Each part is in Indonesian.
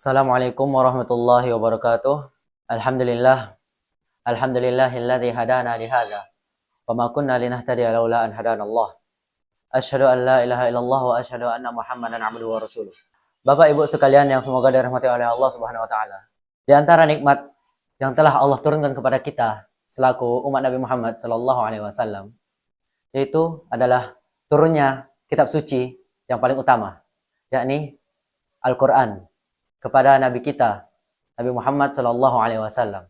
Assalamualaikum warahmatullahi wabarakatuh. Alhamdulillah. Alhamdulillahilladzi hadana lihadza. Wa ma kunna linahtadiya laula an hadanallah. Asyhadu an la ilaha illallah wa asyhadu anna Muhammadan abduhu wa rasuluh. Bapak Ibu sekalian yang semoga dirahmati oleh Allah Subhanahu wa taala. Di antara nikmat yang telah Allah turunkan kepada kita selaku umat Nabi Muhammad sallallahu alaihi wasallam yaitu adalah turunnya kitab suci yang paling utama, yakni Al-Qur'an kepada Nabi kita, Nabi Muhammad Sallallahu Alaihi Wasallam.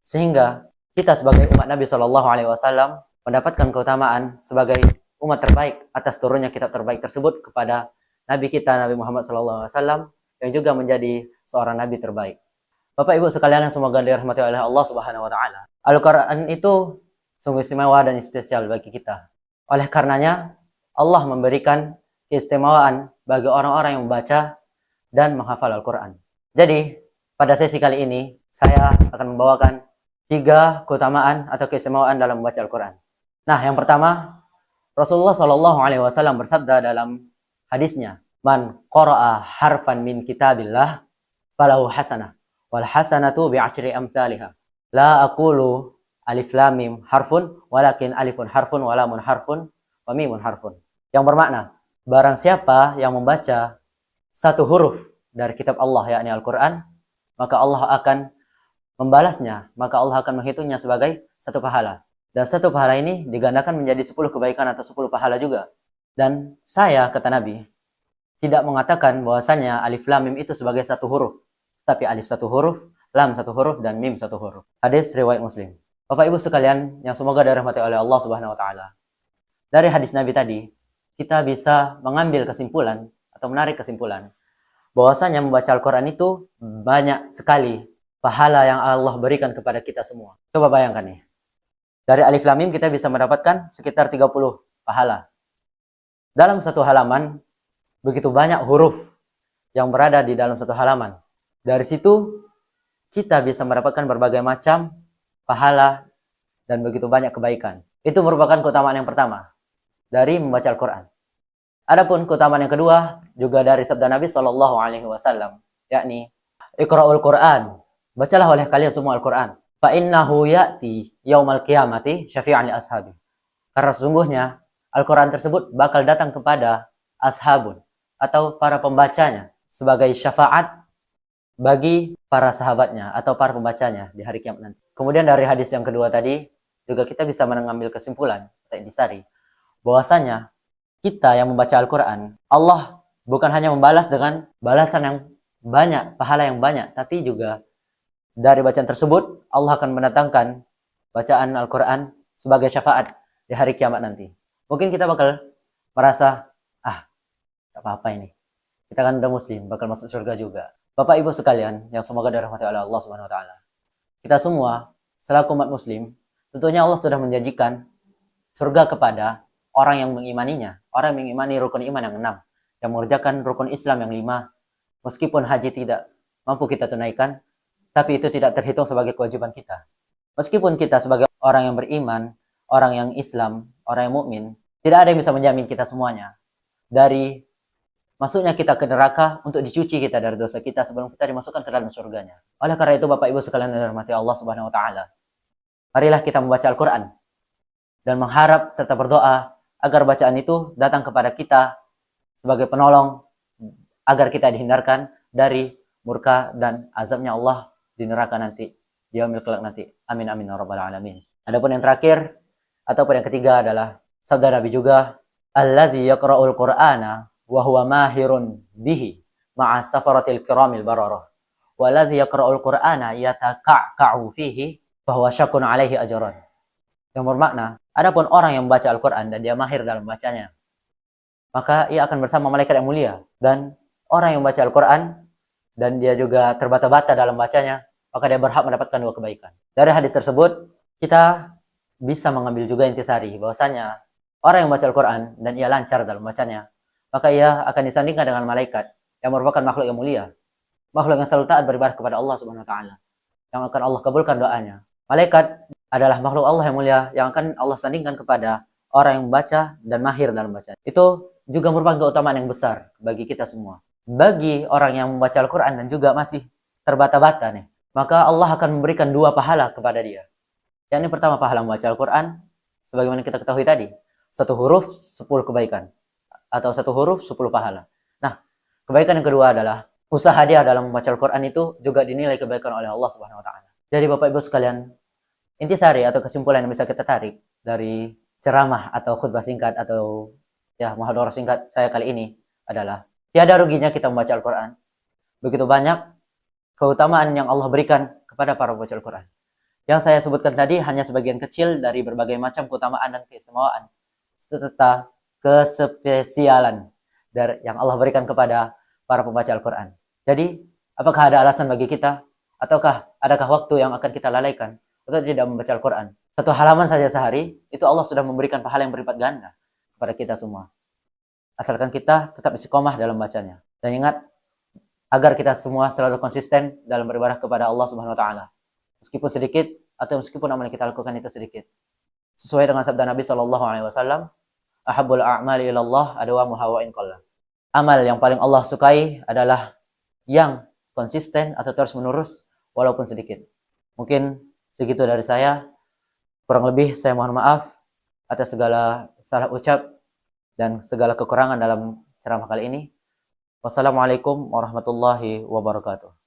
Sehingga kita sebagai umat Nabi Sallallahu Alaihi Wasallam mendapatkan keutamaan sebagai umat terbaik atas turunnya kitab terbaik tersebut kepada Nabi kita, Nabi Muhammad Sallallahu Alaihi Wasallam, yang juga menjadi seorang Nabi terbaik. Bapak Ibu sekalian yang semoga dirahmati oleh Allah Subhanahu Wa Taala. Al-Quran itu sungguh istimewa dan spesial bagi kita. Oleh karenanya Allah memberikan keistimewaan bagi orang-orang yang membaca dan menghafal Al-Quran. Jadi, pada sesi kali ini, saya akan membawakan 3 keutamaan atau keistimewaan dalam membaca Al-Quran. Nah, yang pertama, Rasulullah SAW bersabda dalam hadisnya, "Man qara'a harfan min kitabillah, falahu hasanah, wal hasanatu bi'ashri amthaliha. La aqulu alif lam mim harfun, walakin alifun harfun, wa lamun harfun, wa mimun harfun." Yang bermakna, barang siapa yang membaca satu huruf dari kitab Allah, yakni Al-Quran, maka Allah akan membalasnya, maka Allah akan menghitungnya sebagai satu pahala. Dan satu pahala ini digandakan menjadi 10 kebaikan atau 10 pahala juga. Dan saya, kata Nabi, tidak mengatakan bahwasannya alif lam mim itu sebagai satu huruf, tapi alif satu huruf, lam satu huruf, dan mim satu huruf. Hadis riwayat Muslim. Bapak Ibu sekalian yang semoga dirahmati oleh Allah Subhanahu wa taala. Dari hadis Nabi tadi, kita bisa mengambil kesimpulan atau menarik kesimpulan bahwasanya membaca Al-Quran itu banyak sekali pahala yang Allah berikan kepada kita semua. Coba bayangkan nih. Dari alif lam mim kita bisa mendapatkan sekitar 30 pahala. Dalam satu halaman, begitu banyak huruf yang berada di dalam satu halaman. Dari situ, kita bisa mendapatkan berbagai macam pahala dan begitu banyak kebaikan. Itu merupakan keutamaan yang pertama dari membaca Al-Quran. Adapun keutamaan yang kedua juga dari sabda Nabi Shallallahu Alaihi Wasallam, yakni Iqra'ul Quran, bacalah oleh kalian semua Al-Quran. Fa innahu ya'ti yaumal qiyamati syafi'an li ashabi. Karena sesungguhnya Al-Quran tersebut bakal datang kepada ashabun atau para pembacanya sebagai syafaat bagi para sahabatnya atau para pembacanya di hari kiamat nanti. Kemudian dari hadis yang kedua tadi juga kita bisa mengambil kesimpulan atau intisari bahwasanya kita yang membaca Al-Quran, Allah bukan hanya membalas dengan balasan yang banyak, pahala yang banyak, tapi juga dari bacaan tersebut, Allah akan mendatangkan bacaan Al-Quran sebagai syafaat di hari kiamat nanti. Mungkin kita bakal merasa, gak apa-apa ini. Kita kan udah muslim, bakal masuk surga juga. Bapak Ibu sekalian, yang semoga dirahmati oleh Allah Subhanahu wa taala. Kita semua, selaku umat muslim, tentunya Allah sudah menjanjikan surga kepada orang yang mengimaninya, orang yang mengimani rukun iman yang 6, yang mengerjakan rukun Islam yang 5, meskipun haji tidak mampu kita tunaikan, tapi itu tidak terhitung sebagai kewajiban kita. Meskipun kita sebagai orang yang beriman, orang yang Islam, orang yang mukmin, tidak ada yang bisa menjamin kita semuanya dari masuknya kita ke neraka untuk dicuci kita dari dosa kita sebelum kita dimasukkan ke dalam surganya. Oleh karena itu Bapak Ibu sekalian yang dirahmati Allah Subhanahu wa taala, marilah kita membaca Al-Qur'an dan mengharap serta berdoa agar bacaan itu datang kepada kita sebagai penolong agar kita dihindarkan dari murka dan azabnya Allah di neraka nanti, di yaumil kelak nanti. Amin amin ya rabbal alamin. Adapun yang terakhir ataupun yang ketiga adalah sabda Nabi juga, alladzi yaqra'ul qur'ana wa huwa mahirun bihi ma'a safaratil kiramil bararah, walladzi yaqra'ul qur'ana yataka'ka'u fihi fa huwa syakun 'alaihi ajran. Yang bermakna, adapun orang yang membaca Al-Quran dan dia mahir dalam bacanya, maka ia akan bersama malaikat yang mulia. Dan orang yang membaca Al-Quran dan dia juga terbata-bata dalam bacanya, maka dia berhak mendapatkan 2 kebaikan. Dari hadis tersebut, kita bisa mengambil juga intisari bahwasanya orang yang membaca Al-Quran dan ia lancar dalam bacanya, maka ia akan disandingkan dengan malaikat yang merupakan makhluk yang mulia, makhluk yang selalu taat beribadah kepada Allah Subhanahu wa taala, yang akan Allah kabulkan doanya. Malaikat adalah makhluk Allah yang mulia yang akan Allah sandingkan kepada orang yang membaca dan mahir dalam bacaan. Itu juga merupakan keutamaan yang besar bagi kita semua. bagi orang yang membaca Al-Quran dan juga masih terbata-bata nih, maka Allah akan memberikan 2 pahala kepada dia. Yang ini pertama pahala membaca Al-Quran, sebagaimana kita ketahui tadi, 1 huruf 10 kebaikan, atau 1 huruf 10 pahala. Nah, kebaikan yang kedua adalah usaha dia dalam membaca Al-Quran itu juga dinilai kebaikan oleh Allah Subhanahu Wa Taala. Jadi Bapak Ibu sekalian, intisari atau kesimpulan yang bisa kita tarik dari ceramah atau khutbah singkat atau ya muhadharah singkat saya kali ini adalah tiada ruginya kita membaca Al-Quran. Begitu banyak keutamaan yang Allah berikan kepada para pembaca Al-Quran. Yang saya sebutkan tadi hanya sebagian kecil dari berbagai macam keutamaan dan keistimewaan serta kespesialan dari yang Allah berikan kepada para pembaca Al-Quran. Jadi, apakah ada alasan bagi kita ataukah adakah waktu yang akan kita lalaikan untuk tidak membaca Al-Quran? 1 halaman saja sehari, itu Allah sudah memberikan pahala yang berlipat ganda kepada kita semua. Asalkan kita tetap istiqomah dalam bacanya. Dan ingat, agar kita semua selalu konsisten dalam beribadah kepada Allah Subhanahu Wa Taala. Meskipun sedikit atau meskipun amal yang kita lakukan itu sedikit. Sesuai dengan sabda Nabi Shallallahu Alaihi Wasallam, "Ahabbul a'mali ilallah adawamuha wa in qalla." Amal yang paling Allah sukai adalah yang konsisten atau terus menerus walaupun sedikit. Mungkin segitu dari saya. Kurang lebih saya mohon maaf atas segala salah ucap dan segala kekurangan dalam ceramah kali ini. Wassalamualaikum warahmatullahi wabarakatuh.